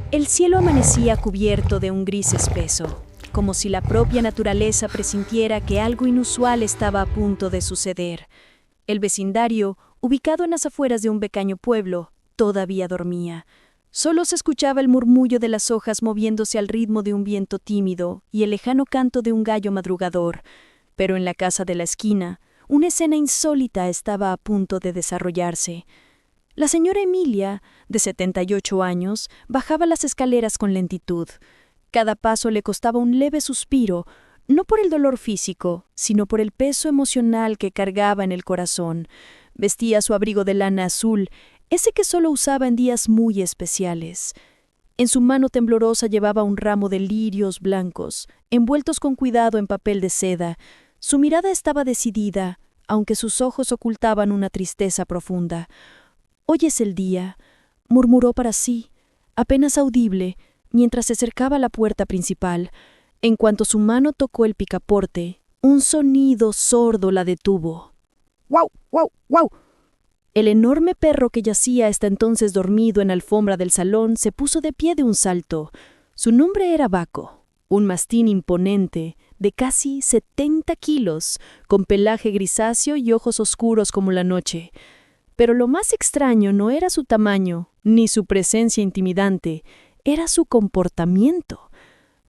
El cielo amanecía cubierto de un gris espeso, como si la propia naturaleza presintiera que algo inusual estaba a punto de suceder. El vecindario, ubicado en las afueras de un pequeño pueblo, todavía dormía. Solo se escuchaba el murmullo de las hojas moviéndose al ritmo de un viento tímido y el lejano canto de un gallo madrugador. Pero en la casa de la esquina, una escena insólita estaba a punto de desarrollarse. La señora Emilia, de 78 años, bajaba las escaleras con lentitud. Cada paso le costaba un leve suspiro, no por el dolor físico, sino por el peso emocional que cargaba en el corazón. Vestía su abrigo de lana azul, ese que solo usaba en días muy especiales. En su mano temblorosa llevaba un ramo de lirios blancos, envueltos con cuidado en papel de seda. Su mirada estaba decidida, aunque sus ojos ocultaban una tristeza profunda. «Hoy es el día», murmuró para sí, apenas audible, mientras se acercaba a la puerta principal. En cuanto su mano tocó el picaporte, un sonido sordo la detuvo. «¡Guau, guau, guau!». El enorme perro que yacía hasta entonces dormido en la alfombra del salón se puso de pie de un salto. Su nombre era Baco, un mastín imponente, de casi 70 kilos, con pelaje grisáceo y ojos oscuros como la noche. Pero lo más extraño no era su tamaño, ni su presencia intimidante, era su comportamiento.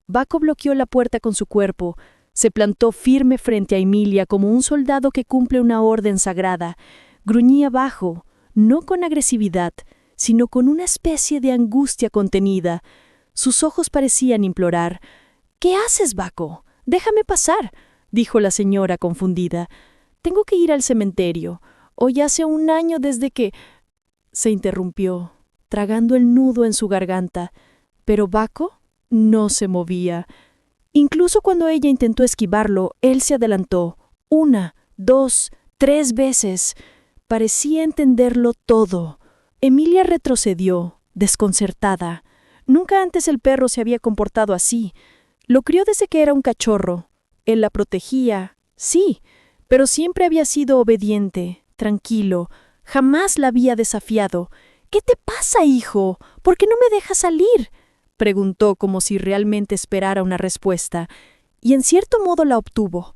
Baco bloqueó la puerta con su cuerpo, se plantó firme frente a Emilia como un soldado que cumple una orden sagrada. Gruñía bajo, no con agresividad, sino con una especie de angustia contenida. Sus ojos parecían implorar. «¿Qué haces, Baco? Déjame pasar», dijo la señora confundida. «Tengo que ir al cementerio. Hoy hace un año desde que…». Se interrumpió, tragando el nudo en su garganta. Pero Baco no se movía. Incluso cuando ella intentó esquivarlo, él se adelantó. 1, 2, 3 veces. Parecía entenderlo todo. Emilia retrocedió, desconcertada. Nunca antes el perro se había comportado así. Lo crió desde que era un cachorro. Él la protegía, sí, pero siempre había sido obediente, tranquilo. Jamás la había desafiado. «¿Qué te pasa, hijo? ¿Por qué no me dejas salir?», preguntó como si realmente esperara una respuesta. Y en cierto modo la obtuvo.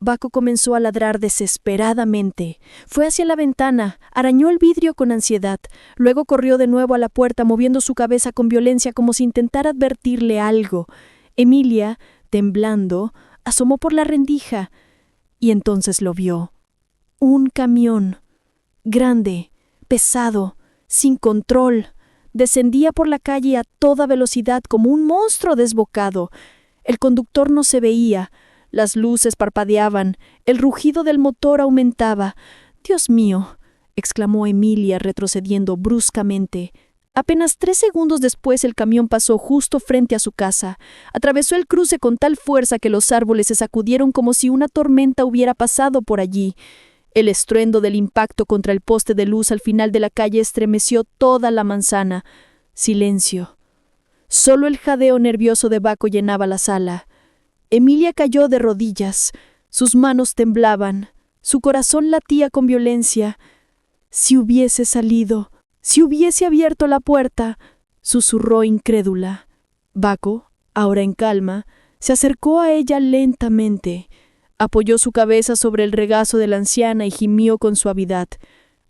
Baco comenzó a ladrar desesperadamente. Fue hacia la ventana, arañó el vidrio con ansiedad. Luego corrió de nuevo a la puerta, moviendo su cabeza con violencia como si intentara advertirle algo. Emilia, temblando, asomó por la rendija y entonces lo vio. Un camión, grande, pesado, sin control, descendía por la calle a toda velocidad como un monstruo desbocado. El conductor no se veía, las luces parpadeaban, el rugido del motor aumentaba. «Dios mío», exclamó Emilia retrocediendo bruscamente. Apenas 3 segundos después el camión pasó justo frente a su casa. Atravesó el cruce con tal fuerza que los árboles se sacudieron como si una tormenta hubiera pasado por allí. El estruendo del impacto contra el poste de luz al final de la calle estremeció toda la manzana. Silencio. Solo el jadeo nervioso de Baco llenaba la sala. Emilia cayó de rodillas. Sus manos temblaban. Su corazón latía con violencia. «Si hubiese salido, si hubiese abierto la puerta», susurró incrédula. Baco, ahora en calma, se acercó a ella lentamente. Apoyó su cabeza sobre el regazo de la anciana y gimió con suavidad.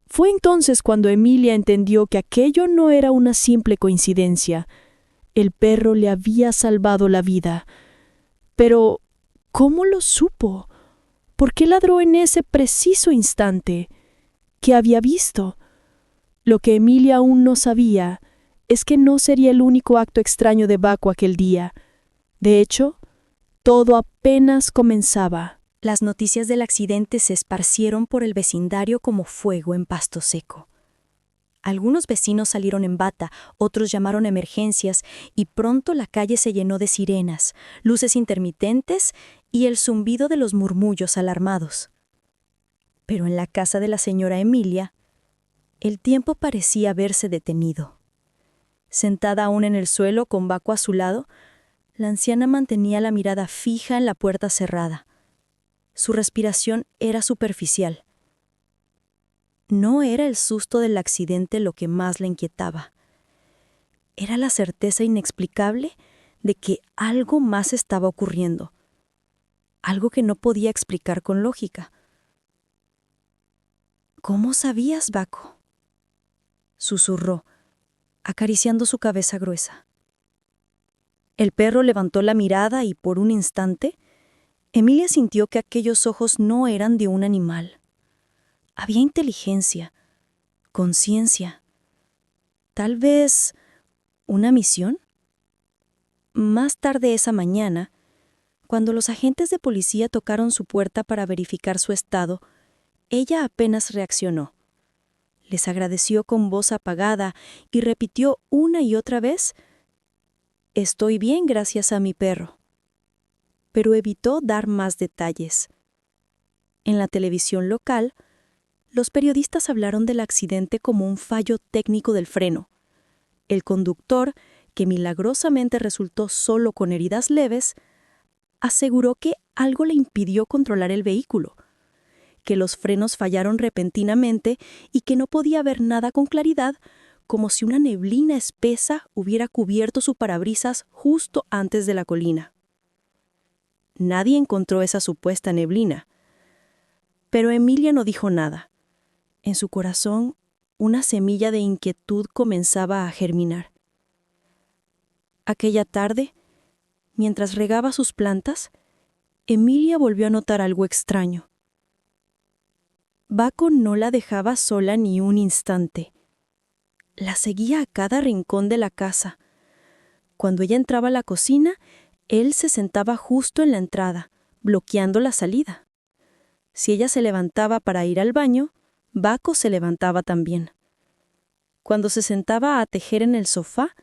Fue entonces cuando Emilia entendió que aquello no era una simple coincidencia. El perro le había salvado la vida. Pero, ¿cómo lo supo? ¿Por qué ladró en ese preciso instante? ¿Qué había visto? Lo que Emilia aún no sabía es que no sería el único acto extraño de Baco aquel día. De hecho, todo apenas comenzaba. Las noticias del accidente se esparcieron por el vecindario como fuego en pasto seco. Algunos vecinos salieron en bata, otros llamaron a emergencias y pronto la calle se llenó de sirenas, luces intermitentes y el zumbido de los murmullos alarmados. Pero en la casa de la señora Emilia, el tiempo parecía haberse detenido. Sentada aún en el suelo con Baco a su lado, la anciana mantenía la mirada fija en la puerta cerrada. Su respiración era superficial. No era el susto del accidente lo que más la inquietaba. era la certeza inexplicable de que algo más estaba ocurriendo, algo que no podía explicar con lógica. ¿Cómo sabías, Baco?, susurró, acariciando su cabeza gruesa. El perro levantó la mirada y por un instante, Emilia sintió que aquellos ojos no eran de un animal. Había inteligencia, conciencia, tal vez una misión. Más tarde esa mañana, cuando los agentes de policía tocaron su puerta para verificar su estado, ella apenas reaccionó. Les agradeció con voz apagada y repitió una y otra vez: «Estoy bien gracias a mi perro». Pero evitó dar más detalles. En la televisión local, los periodistas hablaron del accidente como un fallo técnico del freno. El conductor, que milagrosamente resultó solo con heridas leves, aseguró que algo le impidió controlar el vehículo, que los frenos fallaron repentinamente y que no podía ver nada con claridad, como si una neblina espesa hubiera cubierto su parabrisas justo antes de la colina. Nadie encontró esa supuesta neblina. Pero Emilia no dijo nada. En su corazón, una semilla de inquietud comenzaba a germinar. Aquella tarde, mientras regaba sus plantas, Emilia volvió a notar algo extraño. Baco no la dejaba sola ni un instante. La seguía a cada rincón de la casa. Cuando ella entraba a la cocina, él se sentaba justo en la entrada, bloqueando la salida. Si ella se levantaba para ir al baño, Baco se levantaba también. Cuando se sentaba a tejer en el sofá,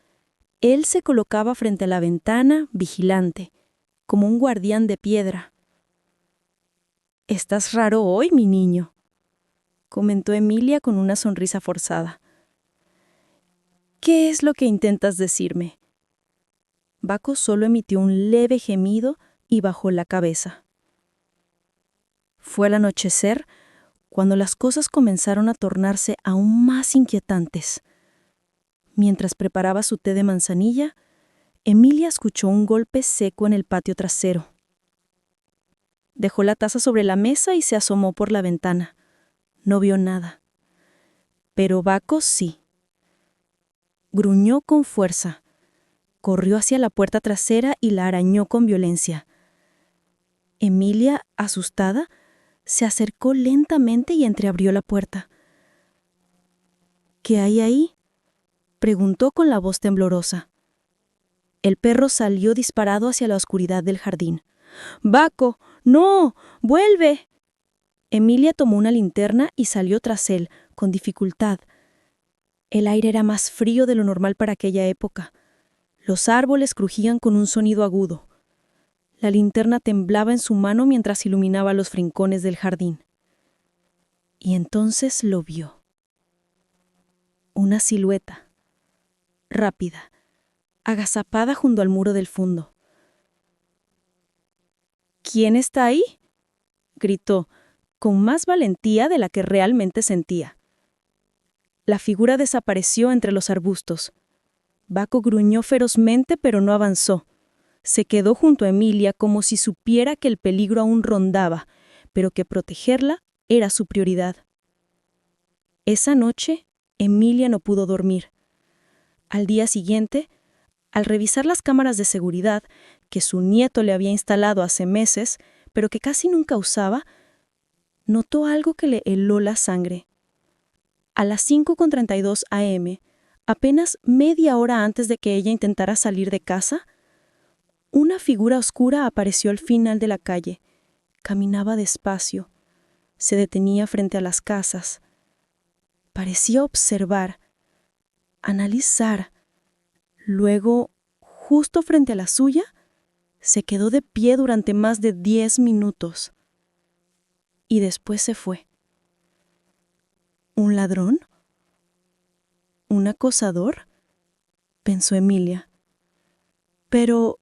él se colocaba frente a la ventana, vigilante, como un guardián de piedra. «Estás raro hoy, mi niño», comentó Emilia con una sonrisa forzada. «¿Qué es lo que intentas decirme?». Baco solo emitió un leve gemido y bajó la cabeza. Fue al anochecer cuando las cosas comenzaron a tornarse aún más inquietantes. Mientras preparaba su té de manzanilla, Emilia escuchó un golpe seco en el patio trasero. Dejó la taza sobre la mesa y se asomó por la ventana. No vio nada. Pero Baco sí. Gruñó con fuerza. Corrió hacia la puerta trasera y la arañó con violencia. Emilia, asustada, se acercó lentamente y entreabrió la puerta. «¿Qué hay ahí?», preguntó con la voz temblorosa. El perro salió disparado hacia la oscuridad del jardín. «¡Baco! ¡No! ¡Vuelve!». Emilia tomó una linterna y salió tras él, con dificultad. El aire era más frío de lo normal para aquella época. Los árboles crujían con un sonido agudo. La linterna temblaba en su mano mientras iluminaba los rincones del jardín. Y entonces lo vio. Una silueta, rápida, agazapada junto al muro del fondo. «¿Quién está ahí?», gritó, con más valentía de la que realmente sentía. La figura desapareció entre los arbustos. Baco gruñó ferozmente, pero no avanzó. Se quedó junto a Emilia como si supiera que el peligro aún rondaba, pero que protegerla era su prioridad. Esa noche, Emilia no pudo dormir. Al día siguiente, al revisar las cámaras de seguridad que su nieto le había instalado hace meses, pero que casi nunca usaba, notó algo que le heló la sangre. A las 5:32 a.m., apenas media hora antes de que ella intentara salir de casa, una figura oscura apareció al final de la calle. Caminaba despacio. Se detenía frente a las casas. Parecía observar, analizar. Luego, justo frente a la suya, se quedó de pie durante más de 10 minutos. Y después se fue. ¿Un ladrón? ¿Un acosador?, pensó Emilia. Pero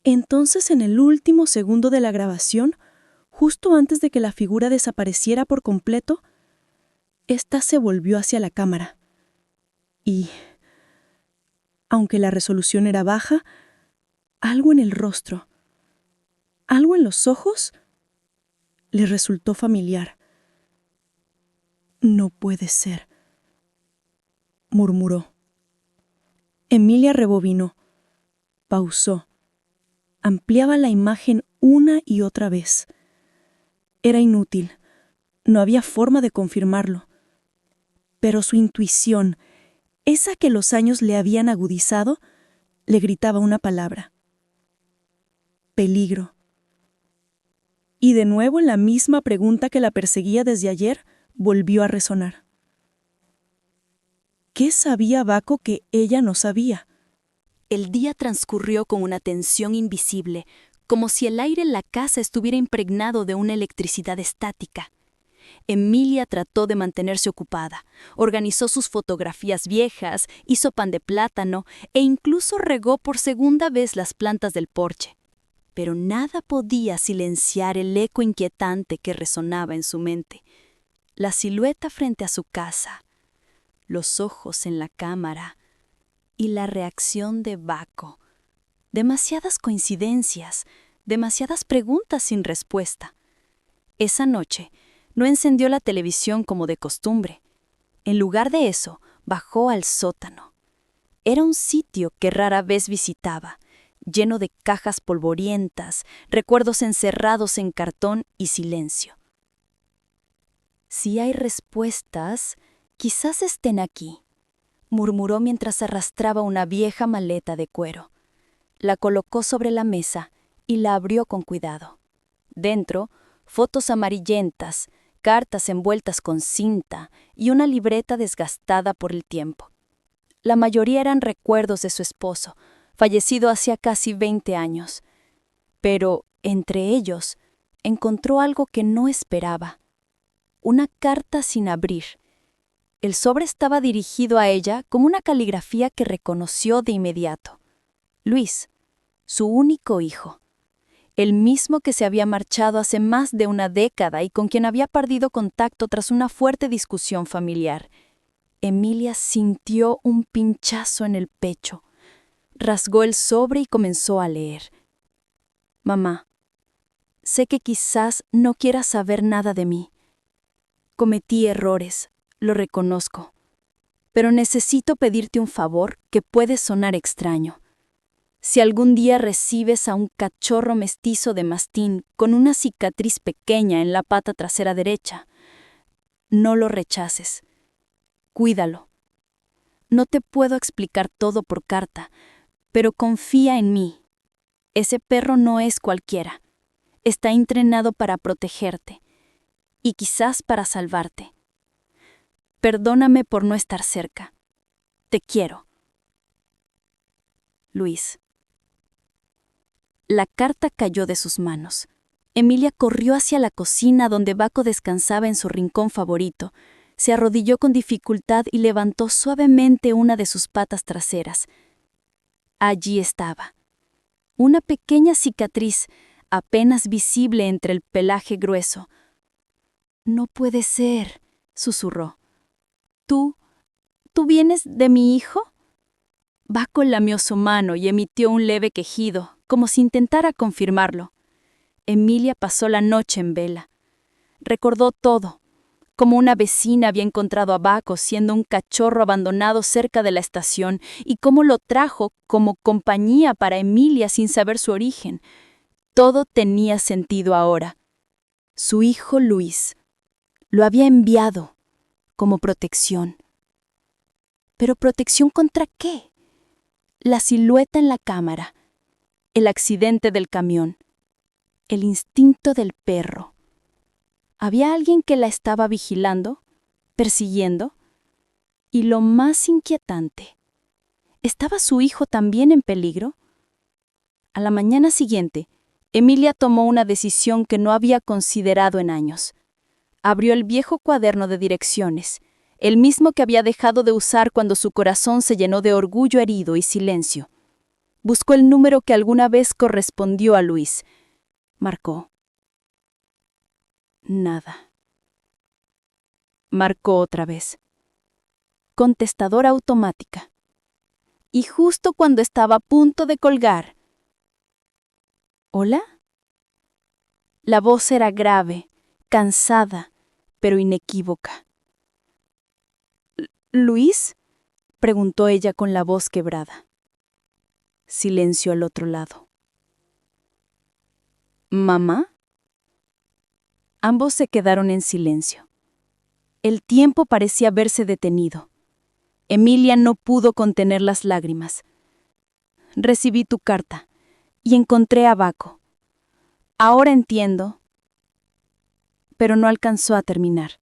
entonces, en el último segundo de la grabación, justo antes de que la figura desapareciera por completo, ésta se volvió hacia la cámara. Y, aunque la resolución era baja, algo en el rostro, algo en los ojos, le resultó familiar. No puede ser, murmuró. Emilia rebobinó, pausó, ampliaba la imagen una y otra vez. Era inútil, no había forma de confirmarlo. Pero su intuición, esa que los años le habían agudizado, le gritaba una palabra: peligro. Y de nuevo la misma pregunta que la perseguía desde ayer volvió a resonar. ¿Qué sabía Baco que ella no sabía? El día transcurrió con una tensión invisible, como si el aire en la casa estuviera impregnado de una electricidad estática. Emilia trató de mantenerse ocupada, organizó sus fotografías viejas, hizo pan de plátano e incluso regó por segunda vez las plantas del porche. Pero nada podía silenciar el eco inquietante que resonaba en su mente. La silueta frente a su casa, los ojos en la cámara y la reacción de Baco. Demasiadas coincidencias, demasiadas preguntas sin respuesta. Esa noche no encendió la televisión como de costumbre. En lugar de eso, bajó al sótano. Era un sitio que rara vez visitaba, lleno de cajas polvorientas, recuerdos encerrados en cartón y silencio. Si hay respuestas, quizás estén aquí, murmuró mientras arrastraba una vieja maleta de cuero. La colocó sobre la mesa y la abrió con cuidado. Dentro, fotos amarillentas, cartas envueltas con cinta y una libreta desgastada por el tiempo. La mayoría eran recuerdos de su esposo, fallecido hacía casi 20 años. Pero, entre ellos, encontró algo que no esperaba. Una carta sin abrir. El sobre estaba dirigido a ella con una caligrafía que reconoció de inmediato. Luis, su único hijo. El mismo que se había marchado hace más de una década y con quien había perdido contacto tras una fuerte discusión familiar. Emilia sintió un pinchazo en el pecho. Rasgó el sobre y comenzó a leer. Mamá, sé que quizás no quieras saber nada de mí. Cometí errores, lo reconozco. Pero necesito pedirte un favor que puede sonar extraño. Si algún día recibes a un cachorro mestizo de mastín con una cicatriz pequeña en la pata trasera derecha, no lo rechaces. Cuídalo. No te puedo explicar todo por carta, pero confía en mí. Ese perro no es cualquiera. Está entrenado para protegerte y quizás para salvarte. Perdóname por no estar cerca. Te quiero. Luis. La carta cayó de sus manos. Emilia corrió hacia la cocina donde Baco descansaba en su rincón favorito. Se arrodilló con dificultad y levantó suavemente una de sus patas traseras. Allí estaba. Una pequeña cicatriz, apenas visible entre el pelaje grueso. «No puede ser», susurró. ¿Tú vienes de mi hijo?» Baco lamió su mano y emitió un leve quejido, como si intentara confirmarlo. Emilia pasó la noche en vela. Recordó todo, como una vecina había encontrado a Baco siendo un cachorro abandonado cerca de la estación y cómo lo trajo como compañía para Emilia sin saber su origen. Todo tenía sentido ahora. Su hijo Luis lo había enviado como protección. ¿Pero protección contra qué? La silueta en la cámara, el accidente del camión, el instinto del perro. ¿Había alguien que la estaba vigilando, persiguiendo? Y lo más inquietante, ¿estaba su hijo también en peligro? A la mañana siguiente, Emilia tomó una decisión que no había considerado en años. Abrió el viejo cuaderno de direcciones, el mismo que había dejado de usar cuando su corazón se llenó de orgullo herido y silencio. Buscó el número que alguna vez correspondió a Luis. Marcó. Nada. Marcó otra vez. Contestadora automática. y justo cuando estaba a punto de colgar. ¿Hola? La voz era grave, cansada, pero inequívoca. ¿Luis?, preguntó ella con la voz quebrada. Silencio al otro lado. ¿Mamá? Ambos se quedaron en silencio. El tiempo parecía haberse detenido. Emilia no pudo contener las lágrimas. Recibí tu carta y encontré a Baco. Ahora entiendo. Pero no alcanzó a terminar.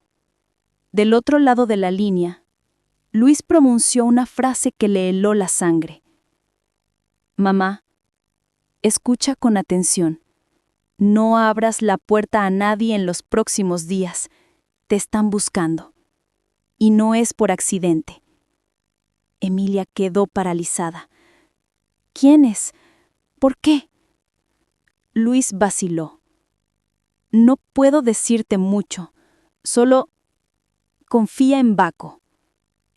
Del otro lado de la línea, Luis pronunció una frase que le heló la sangre. Mamá, escucha con atención. No abras la puerta a nadie en los próximos días. Te están buscando. Y no es por accidente. Emilia quedó paralizada. ¿Quiénes? ¿Por qué? Luis vaciló. No puedo decirte mucho. Solo confía en Baco.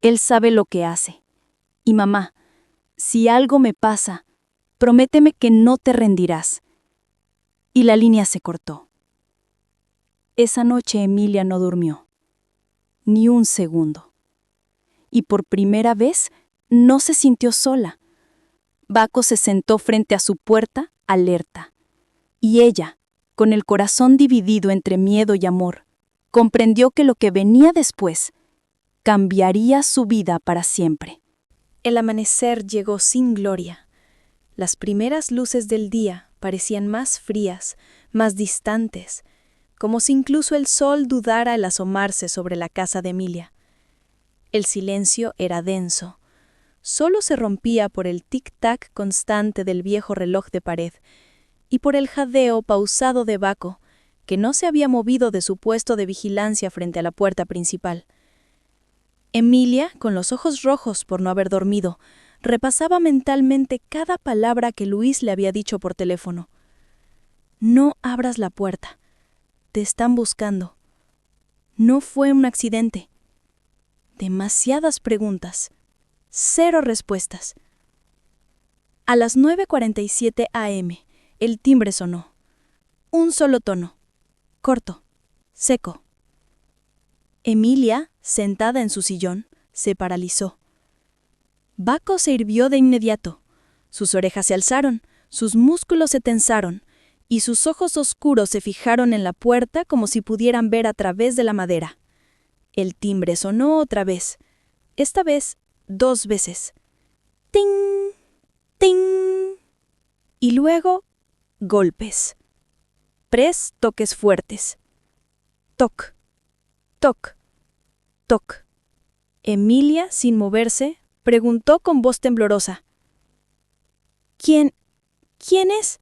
Él sabe lo que hace. Y mamá, si algo me pasa, prométeme que no te rendirás. Y la línea se cortó. Esa noche Emilia no durmió. Ni un segundo. Y por primera vez no se sintió sola. Baco se sentó frente a su puerta, alerta. Y ella, con el corazón dividido entre miedo y amor, comprendió que lo que venía después cambiaría su vida para siempre. El amanecer llegó sin gloria. Las primeras luces del día parecían más frías, más distantes, como si incluso el sol dudara al asomarse sobre la casa de Emilia. El silencio era denso. Solo se rompía por el tic-tac constante del viejo reloj de pared y por el jadeo pausado de Baco, que no se había movido de su puesto de vigilancia frente a la puerta principal. Emilia, con los ojos rojos por no haber dormido, repasaba mentalmente cada palabra que Luis le había dicho por teléfono. No abras la puerta. Te están buscando. No fue un accidente. Demasiadas preguntas. 0 respuestas. A las 9:47 a.m., el timbre sonó. Un solo tono. Corto. Seco. Emilia, sentada en su sillón, se paralizó. Baco se irguió de inmediato. Sus orejas se alzaron, sus músculos se tensaron, y sus ojos oscuros se fijaron en la puerta como si pudieran ver a través de la madera. El timbre sonó otra vez. Esta vez, 2 veces. ¡Ting! ¡Ting! Y luego, golpes. 3 toques fuertes. Toc, toc, toc. Emilia, sin moverse, preguntó con voz temblorosa. ¿Quién es?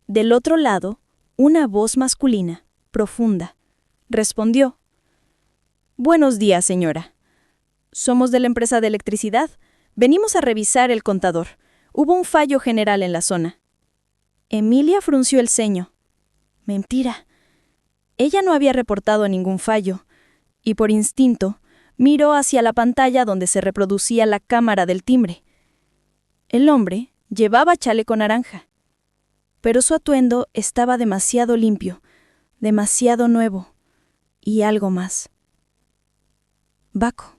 Del otro lado, una voz masculina, profunda, respondió. Buenos días, señora. Somos de la empresa de electricidad. Venimos a revisar el contador. Hubo un fallo general en la zona. Emilia frunció el ceño. Mentira. Ella no había reportado ningún fallo, y por instinto miró hacia la pantalla donde se reproducía la cámara del timbre. El hombre llevaba chaleco naranja, pero su atuendo estaba demasiado limpio, demasiado nuevo, y algo más. Baco,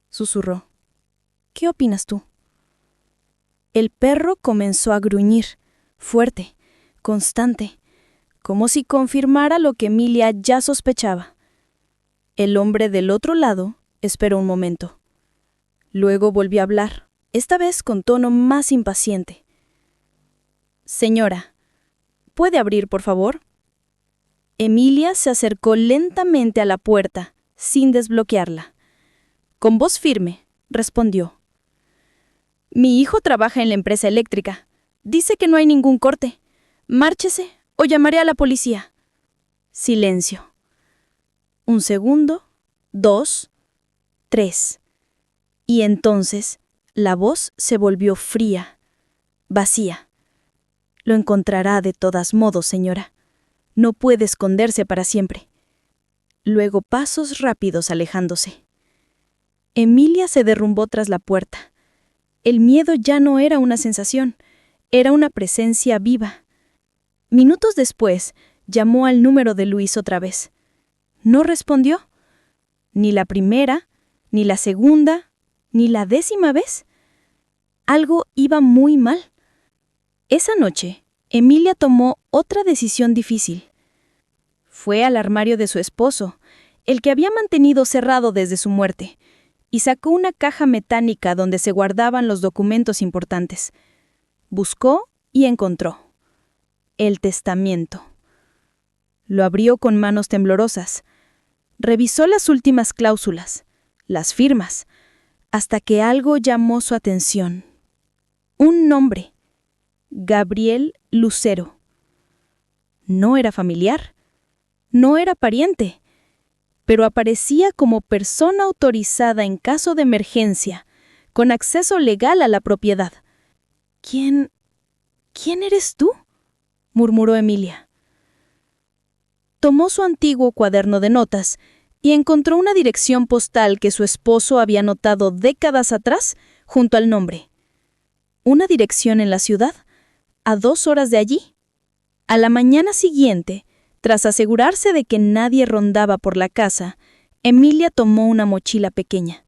susurró. ¿Qué opinas tú? El perro comenzó a gruñir, fuerte, constante, como si confirmara lo que Emilia ya sospechaba. El hombre del otro lado esperó un momento. Luego volvió a hablar, esta vez con tono más impaciente. Señora, ¿puede abrir, por favor? Emilia se acercó lentamente a la puerta, sin desbloquearla. Con voz firme, respondió. Mi hijo trabaja en la empresa eléctrica. Dice que no hay ningún corte. Márchese o llamaré a la policía. Silencio. 1 segundo, 2, 3. Y entonces la voz se volvió fría, vacía. Lo encontrará de todos modos, señora. No puede esconderse para siempre. Luego pasos rápidos alejándose. Emilia se derrumbó tras la puerta. El miedo ya no era una sensación, era una presencia viva. Minutos después, llamó al número de Luis otra vez. No respondió. Ni la primera, ni la segunda, ni la 10ª vez. Algo iba muy mal. Esa noche, Emilia tomó otra decisión difícil. Fue al armario de su esposo, el que había mantenido cerrado desde su muerte, y sacó una caja metálica donde se guardaban los documentos importantes. Buscó y encontró el testamento. Lo abrió con manos temblorosas. Revisó las últimas cláusulas, las firmas, hasta que algo llamó su atención. Un nombre: Gabriel Lucero. No era familiar, no era pariente, pero aparecía como persona autorizada en caso de emergencia, con acceso legal a la propiedad. ¿Quién eres tú?, murmuró Emilia. Tomó su antiguo cuaderno de notas y encontró una dirección postal que su esposo había anotado décadas atrás junto al nombre. Una dirección en la ciudad, a 2 horas de allí. A la mañana siguiente, tras asegurarse de que nadie rondaba por la casa, Emilia tomó una mochila pequeña.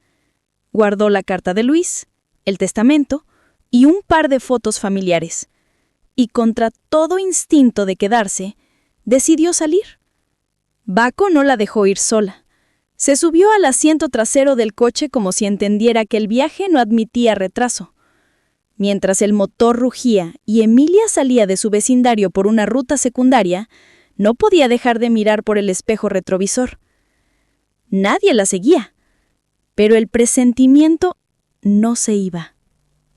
Guardó la carta de Luis, el testamento y un par de fotos familiares. Y contra todo instinto de quedarse, decidió salir. Baco no la dejó ir sola. Se subió al asiento trasero del coche como si entendiera que el viaje no admitía retraso. Mientras el motor rugía y Emilia salía de su vecindario por una ruta secundaria, no podía dejar de mirar por el espejo retrovisor. Nadie la seguía, pero el presentimiento no se iba.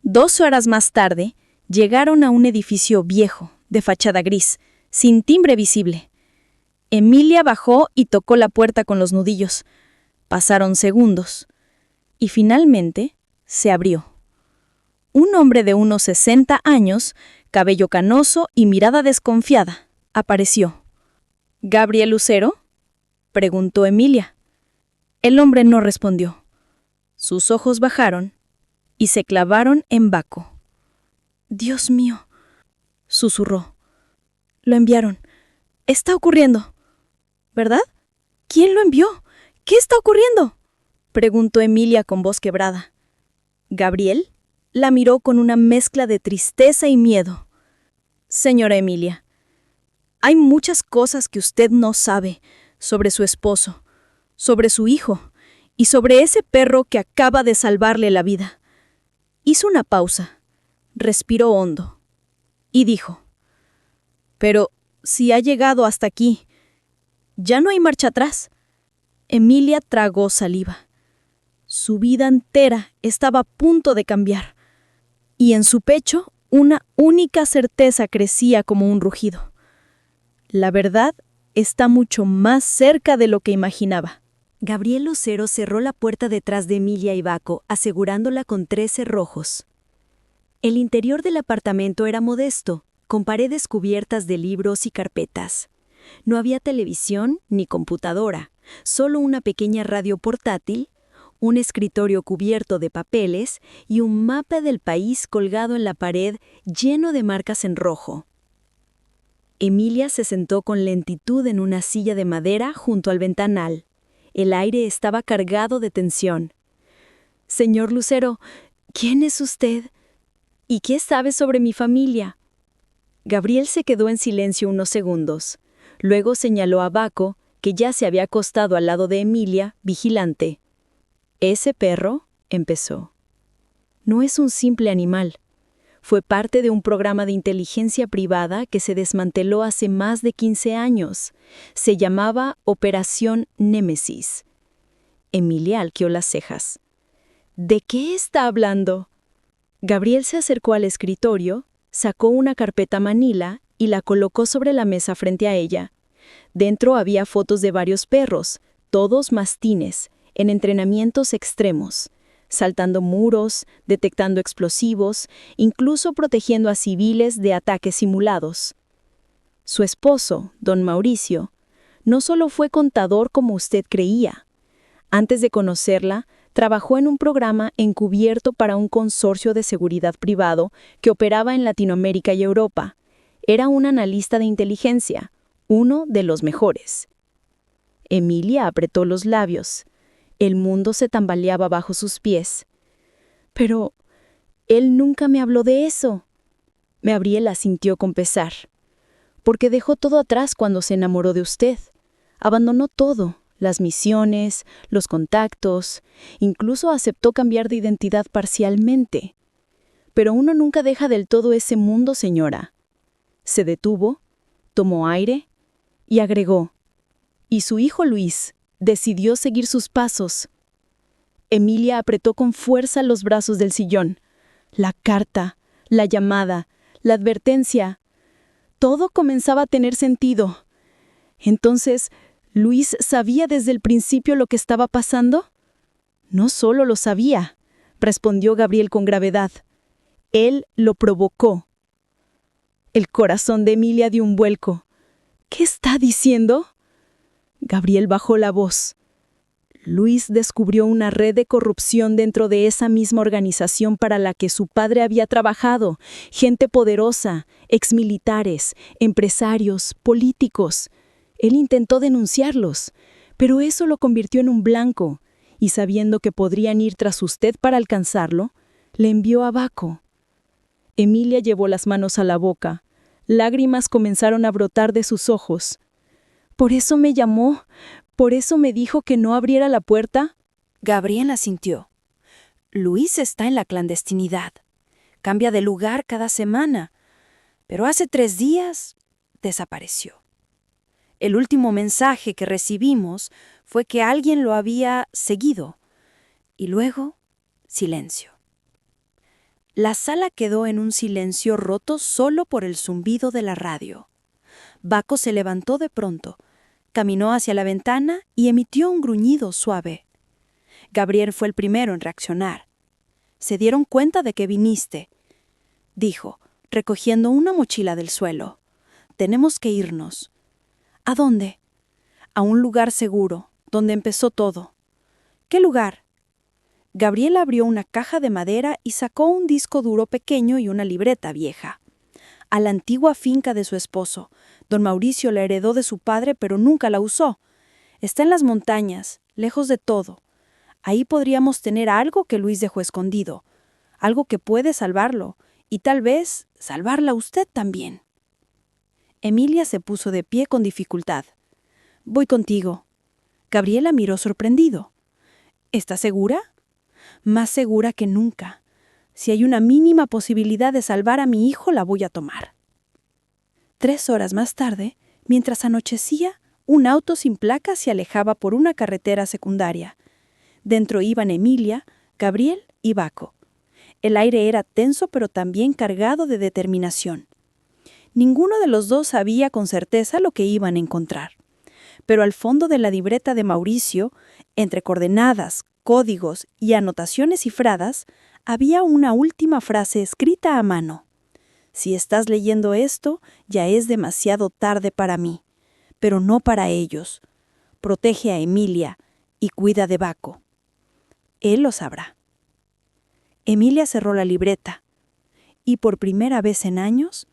2 horas más tarde, llegaron a un edificio viejo, de fachada gris, sin timbre visible. Emilia bajó y tocó la puerta con los nudillos. Pasaron segundos, y finalmente se abrió. Un hombre de unos 60 años, cabello canoso y mirada desconfiada, apareció. ¿Gabriel Lucero?, preguntó Emilia. El hombre no respondió. Sus ojos bajaron y se clavaron en Baco. «Dios mío», susurró. «Lo enviaron. Está ocurriendo. ¿Verdad? ¿Quién lo envió? ¿Qué está ocurriendo?», preguntó Emilia con voz quebrada. Gabriel la miró con una mezcla de tristeza y miedo. «Señora Emilia, hay muchas cosas que usted no sabe sobre su esposo, sobre su hijo y sobre ese perro que acaba de salvarle la vida». Hizo una pausa, respiró hondo y dijo: «Pero si ha llegado hasta aquí, ya no hay marcha atrás». Emilia tragó saliva. Su vida entera estaba a punto de cambiar, y en su pecho una única certeza crecía como un rugido. La verdad está mucho más cerca de lo que imaginaba. Gabriel Lucero cerró la puerta detrás de Emilia y Baco, asegurándola con 3 cerrojos. El interior del apartamento era modesto, con paredes cubiertas de libros y carpetas. No había televisión ni computadora, solo una pequeña radio portátil, un escritorio cubierto de papeles y un mapa del país colgado en la pared lleno de marcas en rojo. Emilia se sentó con lentitud en una silla de madera junto al ventanal. El aire estaba cargado de tensión. «Señor Lucero, ¿quién es usted? ¿Y qué sabe sobre mi familia?». Gabriel se quedó en silencio unos segundos. Luego señaló a Baco, que ya se había acostado al lado de Emilia, vigilante. «Ese perro», empezó, «no es un simple animal. Fue parte de un programa de inteligencia privada que se desmanteló hace más de 15 años. Se llamaba Operación Némesis». Emilia arqueó las cejas. «¿De qué está hablando?». Gabriel se acercó al escritorio, sacó una carpeta manila y la colocó sobre la mesa frente a ella. Dentro había fotos de varios perros, todos mastines, en entrenamientos extremos, saltando muros, detectando explosivos, incluso protegiendo a civiles de ataques simulados. Su esposo, don Mauricio, no solo fue contador como usted creía. Antes de conocerla, Trabajó en un programa encubierto para un consorcio de seguridad privado que operaba en Latinoamérica y Europa. Era un analista de inteligencia, uno de los mejores. Emilia apretó los labios. El mundo se tambaleaba bajo sus pies. Pero él nunca me habló de eso. Gabriel asintió con pesar. Porque dejó todo atrás cuando se enamoró de usted. Abandonó todo, las misiones, los contactos, incluso aceptó cambiar de identidad parcialmente. Pero uno nunca deja del todo ese mundo, señora. Se detuvo, tomó aire y agregó. Y su hijo Luis decidió seguir sus pasos. Emilia apretó con fuerza los brazos del sillón. La carta, la llamada, la advertencia. Todo comenzaba a tener sentido. Entonces, ¿Luis sabía desde el principio lo que estaba pasando? No solo lo sabía, respondió Gabriel con gravedad. Él lo provocó. El corazón de Emilia dio un vuelco. ¿Qué está diciendo? Gabriel bajó la voz. Luis descubrió una red de corrupción dentro de esa misma organización para la que su padre había trabajado. Gente poderosa, exmilitares, empresarios, políticos. Él intentó denunciarlos, pero eso lo convirtió en un blanco, y sabiendo que podrían ir tras usted para alcanzarlo, le envió a Baco. Emilia llevó las manos a la boca. Lágrimas comenzaron a brotar de sus ojos. ¿Por eso me llamó? ¿Por eso me dijo que no abriera la puerta? Gabriel asintió. Luis está en la clandestinidad. Cambia de lugar cada semana. Pero hace 3 días desapareció. El último mensaje que recibimos fue que alguien lo había seguido. Y luego, silencio. La sala quedó en un silencio roto solo por el zumbido de la radio. Baco se levantó de pronto, caminó hacia la ventana y emitió un gruñido suave. Gabriel fue el primero en reaccionar. «Se dieron cuenta de que viniste», dijo, recogiendo una mochila del suelo. «Tenemos que irnos». «¿A dónde?» «A un lugar seguro, donde empezó todo». «¿Qué lugar?» Gabriel abrió una caja de madera y sacó un disco duro pequeño y una libreta vieja. «A la antigua finca de su esposo. Don Mauricio la heredó de su padre, pero nunca la usó. Está en las montañas, lejos de todo. Ahí podríamos tener algo que Luis dejó escondido, algo que puede salvarlo, y tal vez salvarla usted también». Emilia se puso de pie con dificultad. «Voy contigo». Gabriela miró sorprendido. «¿Estás segura?» «Más segura que nunca. Si hay una mínima posibilidad de salvar a mi hijo, la voy a tomar». 3 horas más tarde, mientras anochecía, un auto sin placa se alejaba por una carretera secundaria. Dentro iban Emilia, Gabriel y Baco. El aire era tenso pero también cargado de determinación. Ninguno de los dos sabía con certeza lo que iban a encontrar. Pero al fondo de la libreta de Mauricio, entre coordenadas, códigos y anotaciones cifradas, había una última frase escrita a mano. «Si estás leyendo esto, ya es demasiado tarde para mí, pero no para ellos. Protege a Emilia y cuida de Baco. Él lo sabrá». Emilia cerró la libreta y por primera vez en años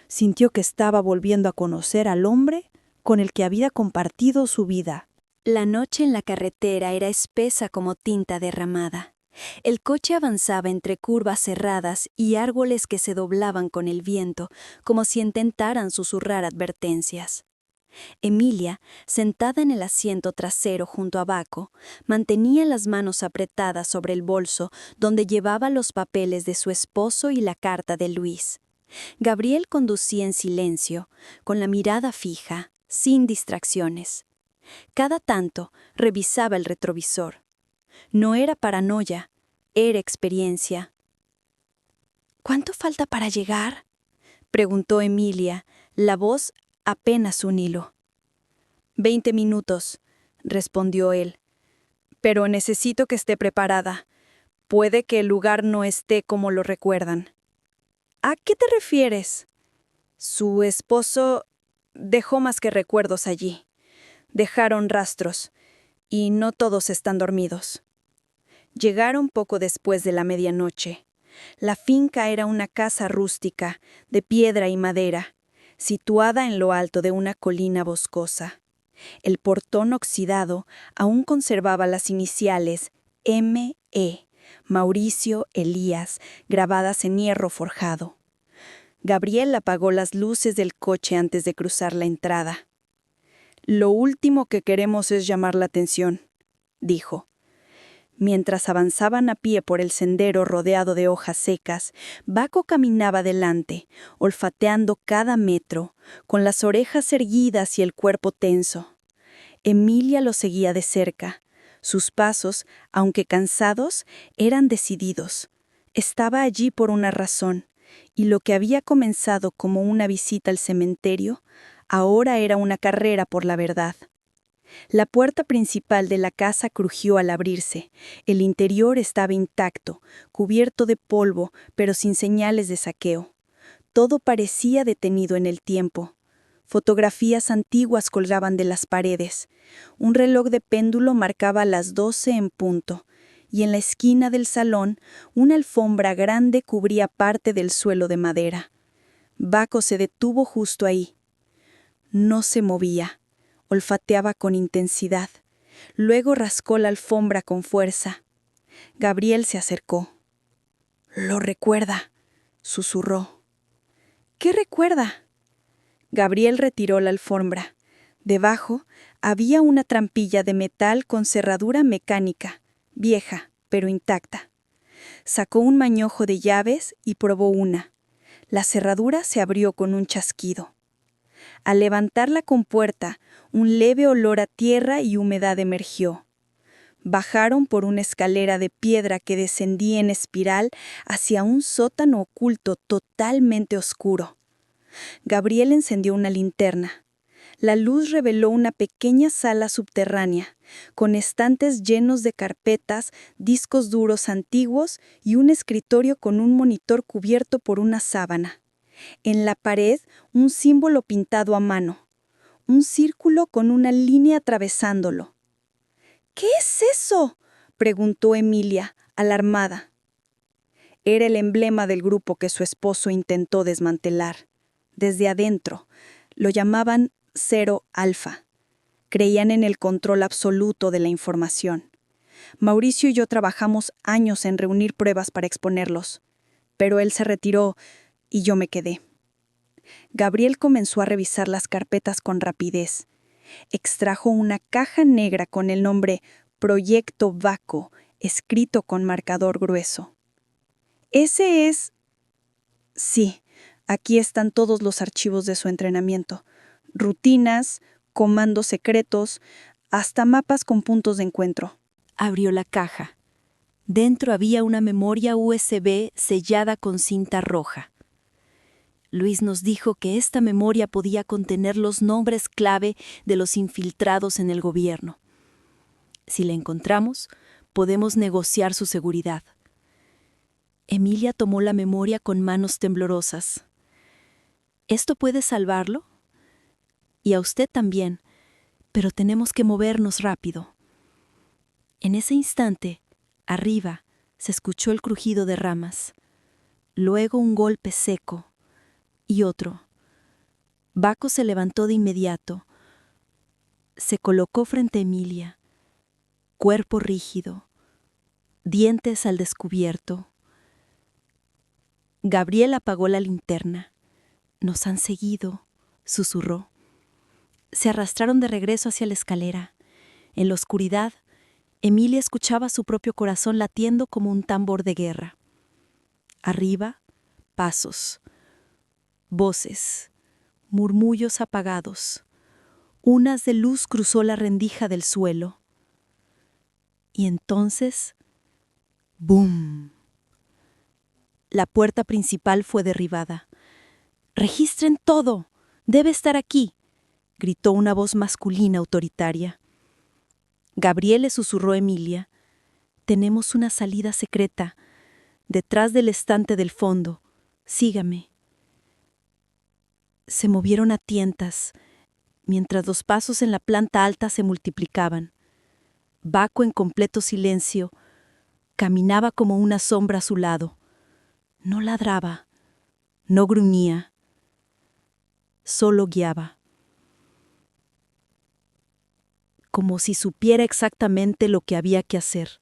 sintió que estaba volviendo a conocer al hombre con el que había compartido su vida. La noche en la carretera era espesa como tinta derramada. El coche avanzaba entre curvas cerradas y árboles que se doblaban con el viento, como si intentaran susurrar advertencias. Emilia, sentada en el asiento trasero junto a Baco, mantenía las manos apretadas sobre el bolso donde llevaba los papeles de su esposo y la carta de Luis. Gabriel conducía en silencio, con la mirada fija, sin distracciones. Cada tanto revisaba el retrovisor. No era paranoia, era experiencia. «¿Cuánto falta para llegar?», preguntó Emilia, la voz apenas un hilo. 20 minutos, respondió él. «Pero necesito que esté preparada. Puede que el lugar no esté como lo recuerdan». «¿A qué te refieres?» «Su esposo dejó más que recuerdos allí. Dejaron rastros, y no todos están dormidos». Llegaron poco después de la medianoche. La finca era una casa rústica, de piedra y madera, situada en lo alto de una colina boscosa. El portón oxidado aún conservaba las iniciales M.E., Mauricio Elías, grabadas en hierro forjado. Gabriel apagó las luces del coche antes de cruzar la entrada. «Lo último que queremos es llamar la atención», dijo. Mientras avanzaban a pie por el sendero rodeado de hojas secas, Baco caminaba delante, olfateando cada metro, con las orejas erguidas y el cuerpo tenso. Emilia lo seguía de cerca. Sus pasos, aunque cansados, eran decididos. Estaba allí por una razón, y lo que había comenzado como una visita al cementerio, ahora era una carrera por la verdad. La puerta principal de la casa crujió al abrirse. El interior estaba intacto, cubierto de polvo, pero sin señales de saqueo. Todo parecía detenido en el tiempo. Fotografías antiguas colgaban de las paredes. Un reloj de péndulo marcaba las 12 en punto, y en la esquina del salón una alfombra grande cubría parte del suelo de madera. Baco se detuvo justo ahí. No se movía. Olfateaba con intensidad. Luego rascó la alfombra con fuerza. Gabriel se acercó. «Lo recuerda», susurró. «¿Qué recuerda?» Gabriel retiró la alfombra. Debajo había una trampilla de metal con cerradura mecánica, vieja, pero intacta. Sacó un mañojo de llaves y probó una. La cerradura se abrió con un chasquido. Al levantar la compuerta, un leve olor a tierra y humedad emergió. Bajaron por una escalera de piedra que descendía en espiral hacia un sótano oculto totalmente oscuro. Gabriel encendió una linterna. La luz reveló una pequeña sala subterránea, con estantes llenos de carpetas, discos duros antiguos y un escritorio con un monitor cubierto por una sábana. En la pared, un símbolo pintado a mano. Un círculo con una línea atravesándolo. «¿Qué es eso?», preguntó Emilia, alarmada. Era el emblema del grupo que su esposo intentó desmantelar. Desde adentro, lo llamaban Cero Alfa. Creían en el control absoluto de la información. Mauricio y yo trabajamos años en reunir pruebas para exponerlos, pero él se retiró y yo me quedé. Gabriel comenzó a revisar las carpetas con rapidez. Extrajo una caja negra con el nombre Proyecto Baco, escrito con marcador grueso. «¿Ese es...?» «Sí, aquí están todos los archivos de su entrenamiento. Rutinas, comandos secretos, hasta mapas con puntos de encuentro». Abrió la caja. Dentro había una memoria USB sellada con cinta roja. Luis nos dijo que esta memoria podía contener los nombres clave de los infiltrados en el gobierno. Si la encontramos, podemos negociar su seguridad. Emilia tomó la memoria con manos temblorosas. «¿Esto puede salvarlo? Y a usted también, pero tenemos que movernos rápido». En ese instante, arriba, se escuchó el crujido de ramas. Luego un golpe seco. Y otro. Baco se levantó de inmediato. Se colocó frente a Emilia. Cuerpo rígido. Dientes al descubierto. Gabriel apagó la linterna. «Nos han seguido», susurró. Se arrastraron de regreso hacia la escalera. En la oscuridad, Emilia escuchaba su propio corazón latiendo como un tambor de guerra. Arriba, pasos. Voces, murmullos apagados. Un haz de luz cruzó la rendija del suelo. Y entonces, ¡bum! La puerta principal fue derribada. «¡Registren todo! ¡Debe estar aquí!», gritó una voz masculina autoritaria. Gabriel le susurró a Emilia. «Tenemos una salida secreta, detrás del estante del fondo. Sígame». Se movieron a tientas, mientras los pasos en la planta alta se multiplicaban. Baco, en completo silencio, caminaba como una sombra a su lado. No ladraba, no gruñía, solo guiaba. Como si supiera exactamente lo que había que hacer.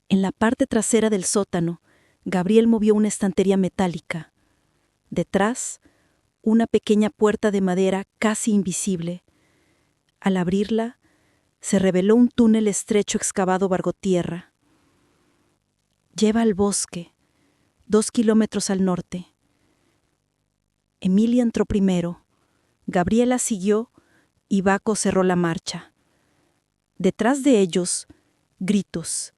En la parte trasera del sótano, Gabriel movió una estantería metálica. Detrás, una pequeña puerta de madera casi invisible. Al abrirla, se reveló un túnel estrecho excavado bajo tierra. Lleva al bosque, 2 kilómetros al norte. Emilia entró primero, Gabriela siguió y Baco cerró la marcha. Detrás de ellos, gritos,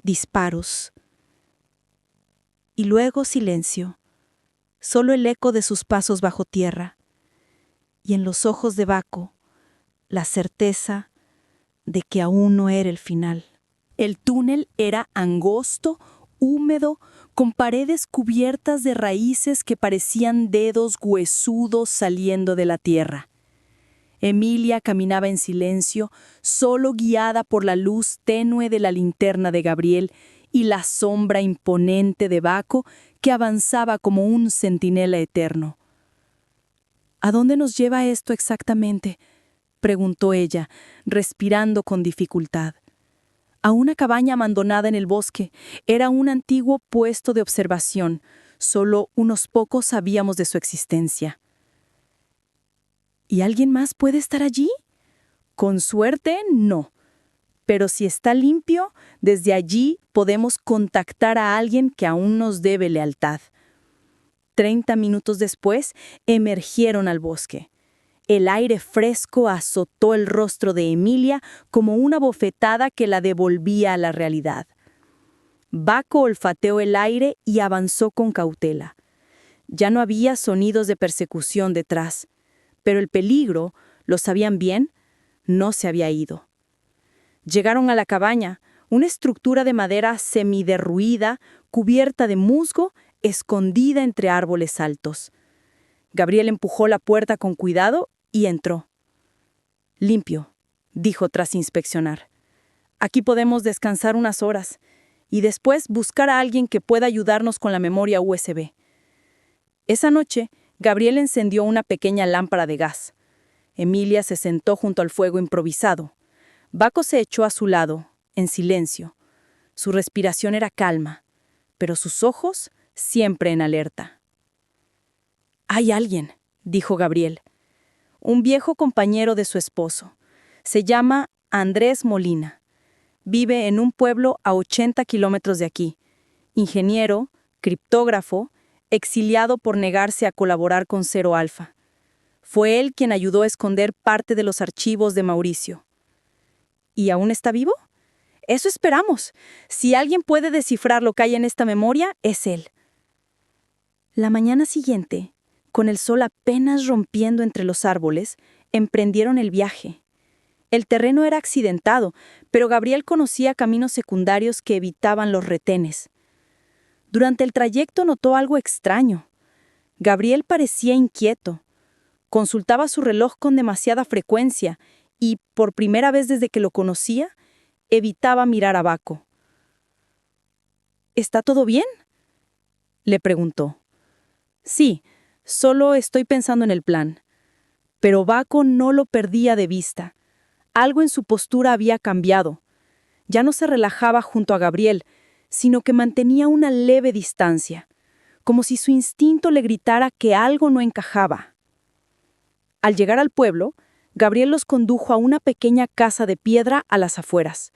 disparos y luego silencio, solo el eco de sus pasos bajo tierra, y en los ojos de Baco, la certeza de que aún no era el final. El túnel era angosto, húmedo, con paredes cubiertas de raíces que parecían dedos huesudos saliendo de la tierra. Emilia caminaba en silencio, solo guiada por la luz tenue de la linterna de Gabriel y la sombra imponente de Baco que avanzaba como un centinela eterno. ¿A dónde nos lleva esto exactamente?, preguntó ella, respirando con dificultad. A una cabaña abandonada en el bosque. Era un antiguo puesto de observación. Solo unos pocos sabíamos de su existencia. ¿Y alguien más puede estar allí? Con suerte, no. Pero si está limpio, desde allí podemos contactar a alguien que aún nos debe lealtad. 30 minutos después, emergieron al bosque. El aire fresco azotó el rostro de Emilia como una bofetada que la devolvía a la realidad. Baco olfateó el aire y avanzó con cautela. Ya no había sonidos de persecución detrás, pero el peligro, lo sabían bien, no se había ido. Llegaron a la cabaña, una estructura de madera semiderruida, cubierta de musgo, escondida entre árboles altos. Gabriel empujó la puerta con cuidado y entró. Limpio, dijo tras inspeccionar. Aquí podemos descansar unas horas y después buscar a alguien que pueda ayudarnos con la memoria USB. Esa noche, Gabriel encendió una pequeña lámpara de gas. Emilia se sentó junto al fuego improvisado. Baco se echó a su lado, en silencio. Su respiración era calma, pero sus ojos siempre en alerta. «Hay alguien», dijo Gabriel. «Un viejo compañero de su esposo. Se llama Andrés Molina. Vive en un pueblo a 80 kilómetros de aquí. Ingeniero, criptógrafo, exiliado por negarse a colaborar con Cero Alfa. Fue él quien ayudó a esconder parte de los archivos de Mauricio». ¿Y aún está vivo? Eso esperamos. Si alguien puede descifrar lo que hay en esta memoria, es él. La mañana siguiente, con el sol apenas rompiendo entre los árboles, emprendieron el viaje. El terreno era accidentado, pero Gabriel conocía caminos secundarios que evitaban los retenes. Durante el trayecto notó algo extraño. Gabriel parecía inquieto. Consultaba su reloj con demasiada frecuencia y, por primera vez desde que lo conocía, evitaba mirar a Baco. ¿Está todo bien?, le preguntó. Sí, solo estoy pensando en el plan. Pero Baco no lo perdía de vista. Algo en su postura había cambiado. Ya no se relajaba junto a Gabriel, sino que mantenía una leve distancia, como si su instinto le gritara que algo no encajaba. Al llegar al pueblo, Gabriel los condujo a una pequeña casa de piedra a las afueras,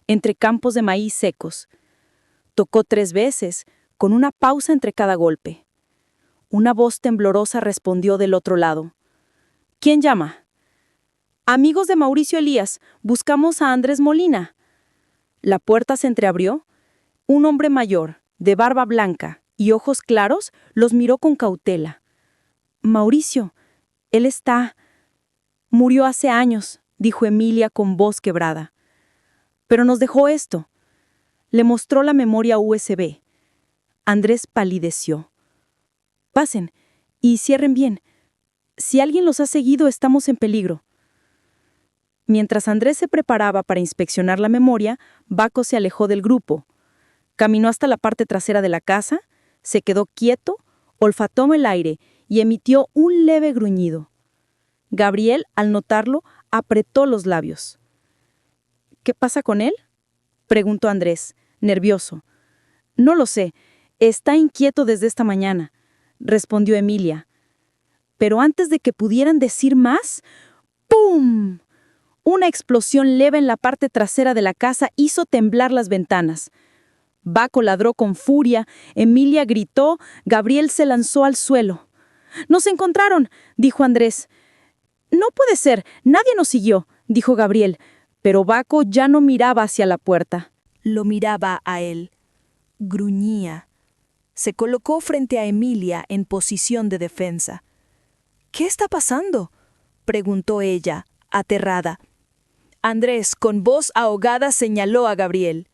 entre campos de maíz secos. Tocó 3 veces, con una pausa entre cada golpe. Una voz temblorosa respondió del otro lado. ¿Quién llama? Amigos de Mauricio Elías, buscamos a Andrés Molina. La puerta se entreabrió. Un hombre mayor, de barba blanca y ojos claros, los miró con cautela. Mauricio, él está... Murió hace años, dijo Emilia con voz quebrada. Pero nos dejó esto. Le mostró la memoria USB. Andrés palideció. Pasen y cierren bien. Si alguien los ha seguido, estamos en peligro. Mientras Andrés se preparaba para inspeccionar la memoria, Baco se alejó del grupo. Caminó hasta la parte trasera de la casa, se quedó quieto, olfató el aire y emitió un leve gruñido. Gabriel, al notarlo, apretó los labios. ¿Qué pasa con él?, preguntó Andrés, nervioso. No lo sé, está inquieto desde esta mañana, respondió Emilia. Pero antes de que pudieran decir más, ¡pum! Una explosión leve en la parte trasera de la casa hizo temblar las ventanas. Baco ladró con furia, Emilia gritó, Gabriel se lanzó al suelo. «¡Nos encontraron!», dijo Andrés. «No puede ser, nadie nos siguió», dijo Gabriel, pero Baco ya no miraba hacia la puerta. Lo miraba a él. Gruñía. Se colocó frente a Emilia en posición de defensa. «¿Qué está pasando?», preguntó ella, aterrada. Andrés, con voz ahogada, señaló a Gabriel.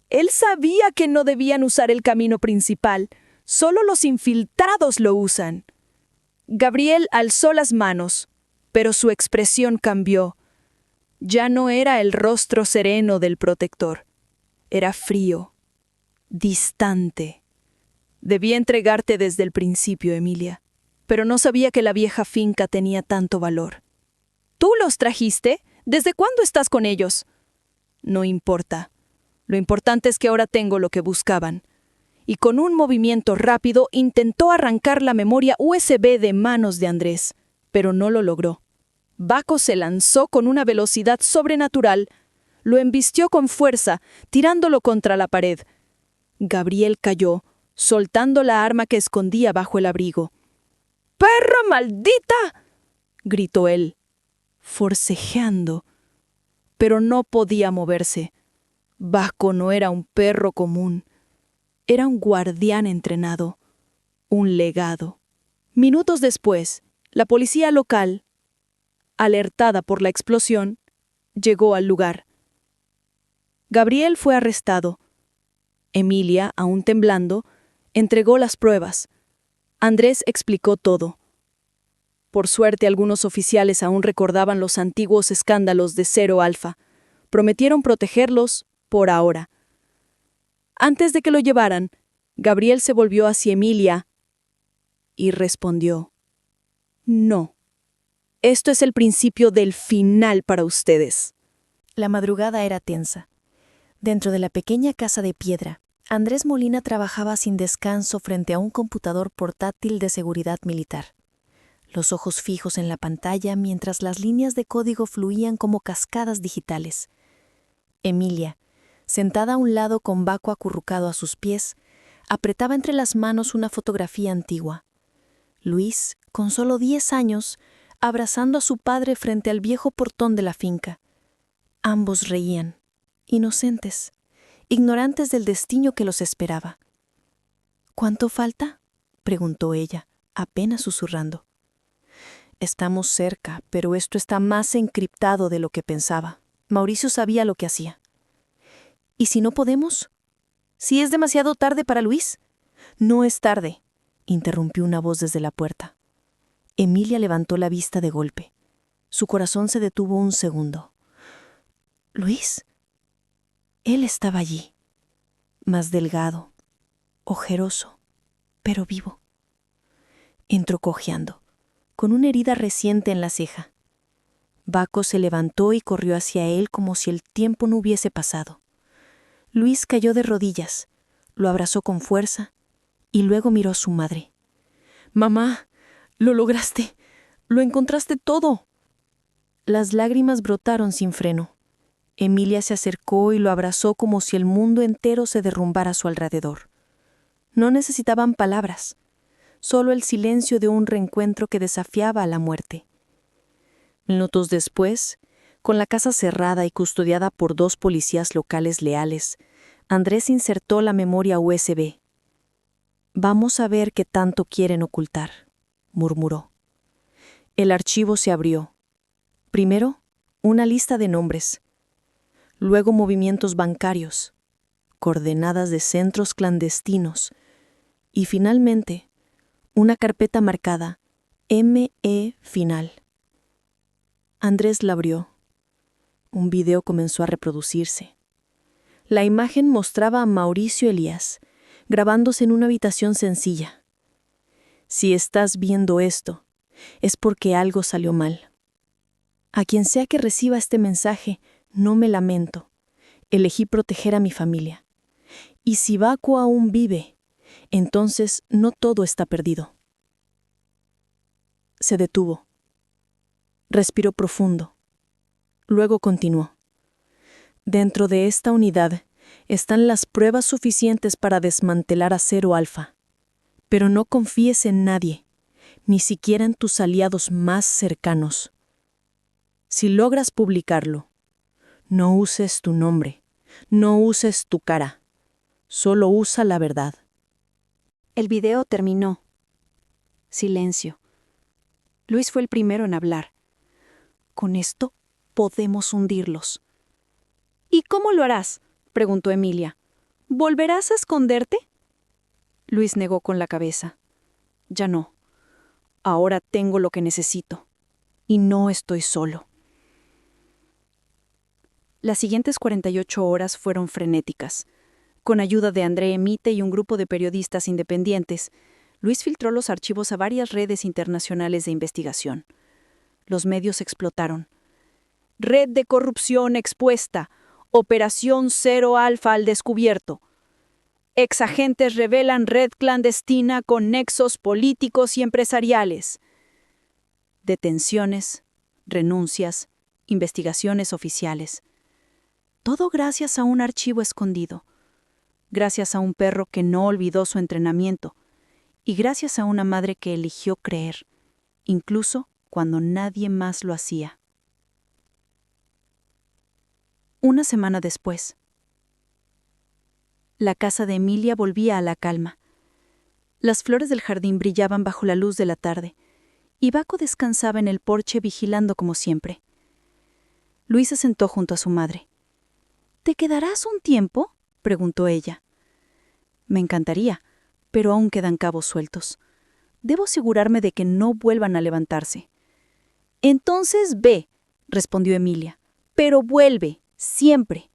Él sabía que no debían usar el camino principal. Solo los infiltrados lo usan. Gabriel alzó las manos, pero su expresión cambió. Ya no era el rostro sereno del protector. Era frío, distante. Debí entregarte desde el principio, Emilia, pero no sabía que la vieja finca tenía tanto valor. ¿Tú los trajiste? ¿Desde cuándo estás con ellos? No importa. Lo importante es que ahora tengo lo que buscaban. Y con un movimiento rápido intentó arrancar la memoria USB de manos de Andrés, pero no lo logró. Baco se lanzó con una velocidad sobrenatural, lo embistió con fuerza, tirándolo contra la pared. Gabriel cayó, soltando la arma que escondía bajo el abrigo. «¡Perra maldita!», gritó él, forcejeando. Pero no podía moverse. Baco no era un perro común. Era un guardián entrenado, un legado. Minutos después, la policía local, alertada por la explosión, llegó al lugar. Gabriel fue arrestado. Emilia, aún temblando, entregó las pruebas. Andrés explicó todo. Por suerte, algunos oficiales aún recordaban los antiguos escándalos de Cero Alfa. Prometieron protegerlos por ahora. Antes de que lo llevaran, Gabriel se volvió hacia Emilia y respondió: «No. Esto es el principio del final para ustedes». La madrugada era tensa. Dentro de la pequeña casa de piedra, Andrés Molina trabajaba sin descanso frente a un computador portátil de seguridad militar. Los ojos fijos en la pantalla mientras las líneas de código fluían como cascadas digitales. Emilia, sentada a un lado con Baco acurrucado a sus pies, apretaba entre las manos una fotografía antigua. Luis, con solo 10 años, abrazando a su padre frente al viejo portón de la finca. Ambos reían, inocentes, ignorantes del destino que los esperaba. «¿Cuánto falta?», preguntó ella, apenas susurrando. «Estamos cerca, pero esto está más encriptado de lo que pensaba. Mauricio sabía lo que hacía». «¿Y si no podemos? ¿Si es demasiado tarde para Luis?». «No es tarde», interrumpió una voz desde la puerta. Emilia levantó la vista de golpe. Su corazón se detuvo un segundo. «¿Luis?». Él estaba allí, más delgado, ojeroso, pero vivo. Entró cojeando, con una herida reciente en la ceja. Baco se levantó y corrió hacia él como si el tiempo no hubiese pasado. Luis cayó de rodillas, lo abrazó con fuerza y luego miró a su madre. «Mamá, lo lograste, lo encontraste todo». Las lágrimas brotaron sin freno. Emilia se acercó y lo abrazó como si el mundo entero se derrumbara a su alrededor. No necesitaban palabras, solo el silencio de un reencuentro que desafiaba a la muerte. Minutos después, con la casa cerrada y custodiada por 2 policías locales leales, Andrés insertó la memoria USB. «Vamos a ver qué tanto quieren ocultar», murmuró. El archivo se abrió. Primero, una lista de nombres. Luego movimientos bancarios, coordenadas de centros clandestinos y finalmente una carpeta marcada ME final. Andrés la abrió. Un video comenzó a reproducirse. La imagen mostraba a Mauricio Elías, grabándose en una habitación sencilla. Si estás viendo esto, es porque algo salió mal. A quien sea que reciba este mensaje, no me lamento. Elegí proteger a mi familia. Y si Baco aún vive, entonces no todo está perdido. Se detuvo. Respiró profundo. Luego continuó. Dentro de esta unidad están las pruebas suficientes para desmantelar a Cero Alfa. Pero no confíes en nadie, ni siquiera en tus aliados más cercanos. Si logras publicarlo, no uses tu nombre, no uses tu cara, solo usa la verdad. El video terminó. Silencio. Luis fue el primero en hablar. Con esto podemos hundirlos. ¿Y cómo lo harás?, preguntó Emilia. ¿Volverás a esconderte? Luis negó con la cabeza. Ya no. Ahora tengo lo que necesito. Y no estoy solo. Las siguientes 48 horas fueron frenéticas. Con ayuda de André Emite y un grupo de periodistas independientes, Luis filtró los archivos a varias redes internacionales de investigación. Los medios explotaron. Red de corrupción expuesta. Operación Cero Alfa al descubierto. Exagentes revelan red clandestina con nexos políticos y empresariales. Detenciones, renuncias, investigaciones oficiales. Todo gracias a un archivo escondido. Gracias a un perro que no olvidó su entrenamiento. Y gracias a una madre que eligió creer, incluso cuando nadie más lo hacía. Una semana después, la casa de Emilia volvía a la calma. Las flores del jardín brillaban bajo la luz de la tarde, y Baco descansaba en el porche vigilando como siempre. Luis se sentó junto a su madre. ¿Te quedarás un tiempo?, preguntó ella. Me encantaría, pero aún quedan cabos sueltos. Debo asegurarme de que no vuelvan a levantarse. Entonces ve, respondió Emilia, pero vuelve, siempre.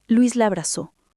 Luis la abrazó.